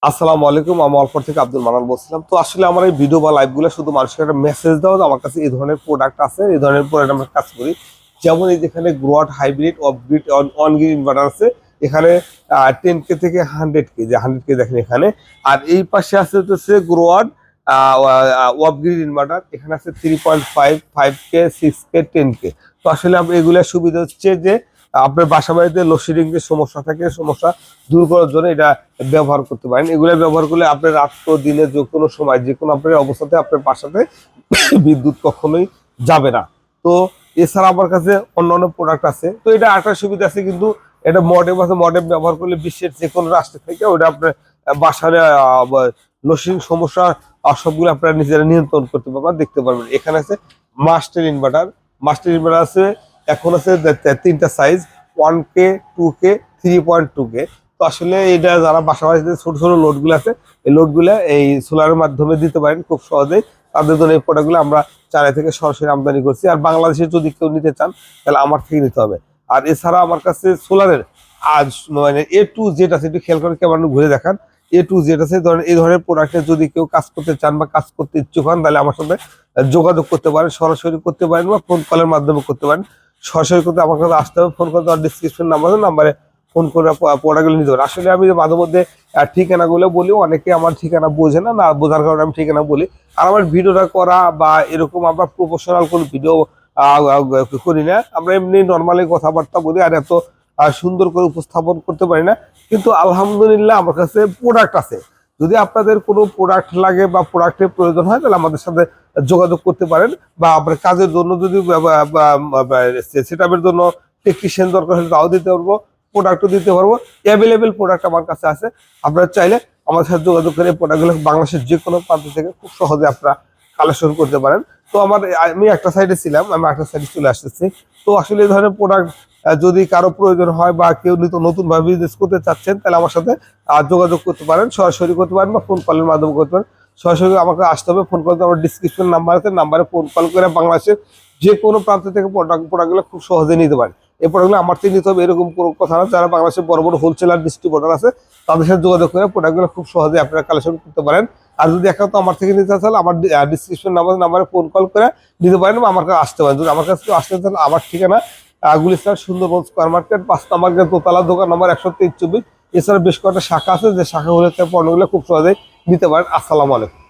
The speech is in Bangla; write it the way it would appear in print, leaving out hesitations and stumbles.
আসসালামু আলাইকুম। আমি অল্প থেকে আব্দুল মানান বলছিলাম। তো আসলে আমার এই ভিডিও বা লাইভগুলো শুধু মানুষকে একটা মেসেজ দেওয়া, আমার কাছে এই ধরনের প্রোডাক্ট আছে, এই ধরনের প্রোডাক্ট আমরা কাজ করি। যেমন এই যেখানে Growatt hybrid off grid on grid inverter আছে, এখানে 10K থেকে 100K, যে 100K দেখেন এখানে। আর এই পাশে আছে হচ্ছে গ্রোয়াট অফগ্রিড ইনভার্টার, এখানে আছে 3.5, 5K, 6K, 10K। তো আসলে এগুলোর সুবিধা হচ্ছে যে আপনার বাসা বাড়িতে লোডশেডিং যে সমস্যা থাকে, সমস্যা দূর করার জন্য এটা ব্যবহার করতে পারেন। এগুলো ব্যবহার করলে আপনার রাত্র দিনে যে কোনো সময় যে কোনো আপনার অবস্থাতে আপনার বাসাতে বিদ্যুৎ কখনোই যাবে না। তো এছাড়া আমার কাছে অন্যান্য প্রোডাক্ট আছে। তো এটা একটা সুবিধা আছে, কিন্তু এটা মডেম আছে, মডেম ব্যবহার করলে বিশ্বের যে কোনো রাষ্ট্র থেকে ওটা আপনার বাসার লোডশেডিং সমস্যা সবগুলো আপনারা নিজেরা নিয়ন্ত্রণ করতে পারবেন, দেখতে পারবেন। এখানে আছে মাস্টার ইনভার্টার। মাস্টার ইনভার্টার আছে, এখন আছে তিনটা সাইজ, 1K, 2K, 3.2K। তো আসলে এটা যারা বাসা বাড়িতে ছোট ছোট লোডগুলো আছে, এই লোডগুলো এই সোলারের মাধ্যমে দিতে পারেন খুব সহজেই। তাদের জন্য এই প্রোডাক্টগুলো আমরা চায়না থেকে সরাসরি আমদানি করছি। আর বাংলাদেশে যদি কেউ নিতে চান তাহলে আমার থেকে নিতে হবে। আর এছাড়া আমার কাছে সোলারের আজ মানে A to Z আছে, একটু খেয়াল করে কেমন ঘুরে দেখান। A to Z আছে, ধরেন এই ধরনের প্রোডাক্টে যদি কেউ কাজ করতে চান বা কাজ করতে ইচ্ছুক হন, তাহলে আমার সাথে যোগাযোগ করতে পারেন, সরাসরি করতে পারেন বা ফোন কলের মাধ্যমে করতে পারেন। সরাসরি করতে আমার কাছে আসতে হবে, ফোন করতে ডিসক্রিপশন নাম্বারে ফোন করে প্রোডাক্টগুলো নিতে পারেন। আসলে আমি মাঝে মধ্যে ঠিকানাগুলো বলি, অনেকে আমার ঠিকানা বোঝে না, না বোঝার কারণে আমি ঠিকানা বলি। আর আমার ভিডিওটা করা বা এরকম আমরা প্রফেশনাল কোনো ভিডিও করি না, আমরা এমনি নর্মালি কথাবার্তা বলি, আর এত সুন্দর করে উপস্থাপন করতে পারি না। কিন্তু আলহামদুলিল্লাহ আমার কাছে প্রোডাক্ট আছে। যদি আপনাদের কোনো প্রোডাক্ট লাগে বা প্রোডাক্টের প্রয়োজন হয়, তাহলে আমাদের সাথে যোগাযোগ করতে পারেন। বা আপনার কাজের জন্য যদি সেটআপের জন্য টেকনিশিয়ান দরকার হলে তাও দিতে পারবো, প্রোডাক্টও দিতে পারবো। অ্যাভেলেবেল প্রোডাক্ট আমার কাছে আছে। আপনারা চাইলে আমাদের সাথে যোগাযোগ করে প্রোডাক্টগুলো বাংলাদেশের যে কোনো প্রান্ত থেকে খুব সহজে আপনারা কালেকশন করতে পারেন। তো আমি একটা সাইডে ছিলাম, আমি একটা সাইডে চলে আসতেছি। তো আসলে এই ধরনের প্রোডাক্ট যদি কারো প্রয়োজন হয় বা কেউ নতুন ভাবে বিজনেস করতে চাচ্ছেন, তাহলে আমার সাথে যোগাযোগ করতে পারেন, সরাসরি করতে পারেন বা ফোন কলের মাধ্যমে করতে পারেন। সরাসরি আমাকে আসতে হবে, ফোন করতে আমার ডিসক্রিপশন নাম্বার আছে, নাম্বারে ফোন কল করে বাংলাদেশের যে কোনো প্রান্ত থেকে প্রোডাক্টগুলো খুব সহজে নিতে পারেন। এই প্রোডাক্টগুলো আমার থেকে নিতে হবে এরকম কোনো কথা না। যারা বাংলাদেশের বড় বড় হোলসেলার ডিস্ট্রিবিউটর আছে, তাদের সাথে যোগাযোগ করে প্রোডাক্টগুলো খুব সহজে আপনারা কালেকশন করতে পারেন। আর যদি একান্ত আমার থেকে নিতে চান, আমার ডিসক্রিপশন নাম্বারে ফোন কল করে নিতে পারেন বা আমার কাছে আসতে পারেন। যদি আমার কাছে আসতে চান, আমার ঠিকানা গুলিস্তান সুন্দরবন স্কয়ার মার্কেট, 5 নম্বর গেট, দোতলা, দোকান নম্বর 123। এছাড়া বেশ কয়েকটা শাখা আছে, যে শাখাগুলোতে পণ্যগুলো খুব সহজেই নিতে পারেন। আসসালামু আলাইকুম।